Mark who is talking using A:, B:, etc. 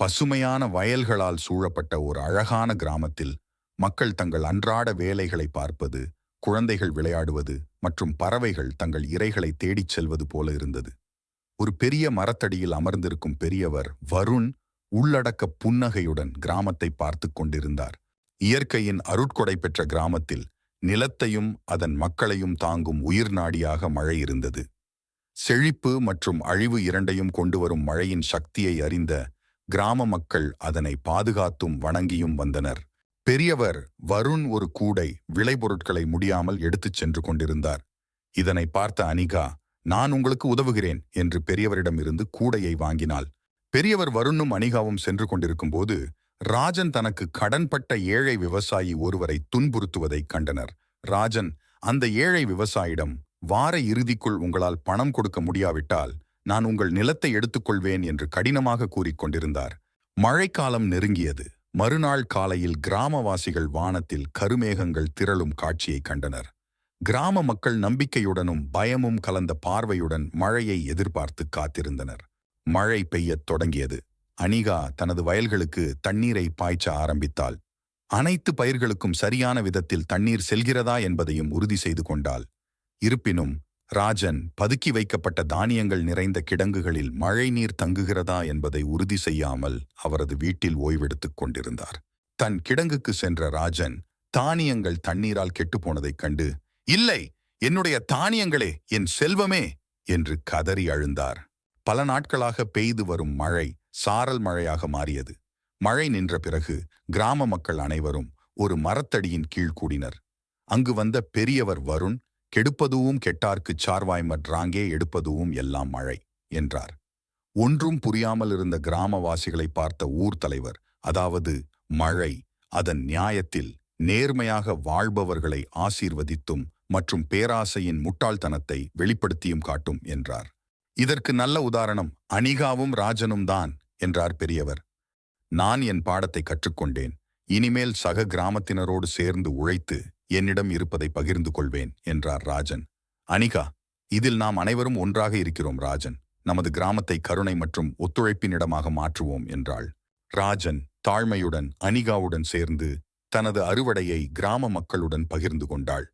A: பசுமையான வயல்களால் சூழப்பட்ட ஒரு அழகான கிராமத்தில் மக்கள் தங்கள் அன்றாட வேலைகளை பார்ப்பது, குழந்தைகள் விளையாடுவது மற்றும் பறவைகள் தங்கள் இரைகளை தேடிச் செல்வது போல இருந்தது. ஒரு பெரிய மரத்தடியில் அமர்ந்திருக்கும் பெரியவர் வருண் உள்ளடக்க புன்னகையுடன் கிராமத்தை பார்த்து கொண்டிருந்தார். இயற்கையின் அருட்கொடை பெற்ற கிராமத்தில் நிலத்தையும் அதன் மக்களையும் தாங்கும் உயிர் நாடியாக மழை இருந்தது. செழிப்பு மற்றும் அழிவு இரண்டையும் கொண்டு வரும் மழையின் சக்தியை அறிந்த கிராம மக்கள் அதனை பாதுகாத்தும் வணங்கியும் வந்தனர். பெரியவர் வருண் ஒரு கூடை விளைபொருட்களை முடியாமல் எடுத்துச் சென்று கொண்டிருந்தார். இதனை பார்த்த அனிகா, நான் உங்களுக்கு உதவுகிறேன் என்று பெரியவரிடமிருந்து கூடையை வாங்கினாள். பெரியவர் வருணும் அனிகாவும் சென்று கொண்டிருக்கும் போது ராஜன் தனக்கு கடன்பட்ட ஏழை விவசாயி ஒருவரை துன்புறுத்துவதைக் கண்டனர். ராஜன் அந்த ஏழை விவசாயிடம், வார இறுதிக்குள் உங்களால் பணம் கொடுக்க முடியாவிட்டால் நான் உங்கள் நிலத்தை எடுத்துக்கொள்வேன் என்று கடினமாக கூறிக்கொண்டிருந்தார். மழைக்காலம் நெருங்கியது. மறுநாள் காலையில் கிராமவாசிகள் வானத்தில் கருமேகங்கள் திரளும் காட்சியை கண்டனர். கிராம மக்கள் நம்பிக்கையுடனும் பயமும் கலந்த பார்வையுடன் மழையை எதிர்பார்த்து காத்திருந்தனர். மழை பெய்யத் தொடங்கியது. அனிகா தனது வயல்களுக்கு தண்ணீரை பாய்ச்ச ஆரம்பித்தாள். அனைத்து பயிர்களுக்கும் சரியான விதத்தில் தண்ணீர் செல்கிறதா என்பதையும் உறுதி செய்து கொண்டாள். இருப்பினும் ராஜன் பதுக்கி வைக்கப்பட்ட தானியங்கள் நிறைந்த கிடங்குகளில் மழை நீர் தங்குகிறதா என்பதை உறுதி செய்யாமல் அவரது வீட்டில் ஓய்வெடுத்துக் கொண்டிருந்தார். தன் கிடங்குக்கு சென்ற ராஜன் தானியங்கள் தண்ணீரால் கெட்டுப்போனதைக் கண்டு, இல்லை, என்னுடைய தானியங்களே, என் செல்வமே என்று கதறி அழுந்தார். பல நாட்களாக பெய்து வரும் மழை சாரல் மழையாக மாறியது. மழை நின்ற பிறகு கிராம மக்கள் அனைவரும் ஒரு மரத்தடியின் கீழ் கூடினர். அங்கு வந்த பெரியவர் வருண், கெடுப்பதுவும் கெட்டார்க்குச் சார்வாய்மற்றாங்கே எடுப்பதுவும் எல்லாம் மழை என்றார். ஒன்றும் புரியாமல் இருந்த கிராமவாசிகளை பார்த்த ஊர் தலைவர், அதாவது மழை, அதன் நியாயத்தில் நேர்மையாக வாழ்பவர்களை ஆசீர்வதித்தும் மற்றும் பேராசையின் முட்டாள்தனத்தை வெளிப்படுத்தியும் காட்டும் என்றார். இதற்கு நல்ல உதாரணம் அனிகாவும் ராஜனும் தான் என்றார் பெரியவர். நான் என் பாடத்தை கற்றுக்கொண்டேன். இனிமேல் சக கிராமத்தினரோடு சேர்ந்து உழைத்து என்னிடம் இருப்பதை பகிர்ந்து கொள்வேன் என்றார் ராஜன். அனிகா, இதில் நாம் அனைவரும் ஒன்றாக இருக்கிறோம் ராஜன். நமது கிராமத்தை கருணை மற்றும் ஒத்துழைப்பின் இடமாக மாற்றுவோம் என்றாள். ராஜன் தாழ்மையுடன் அனிகாவுடன் சேர்ந்து தனது அறுவடையை கிராம மக்களுடன் பகிர்ந்து கொண்டாள்.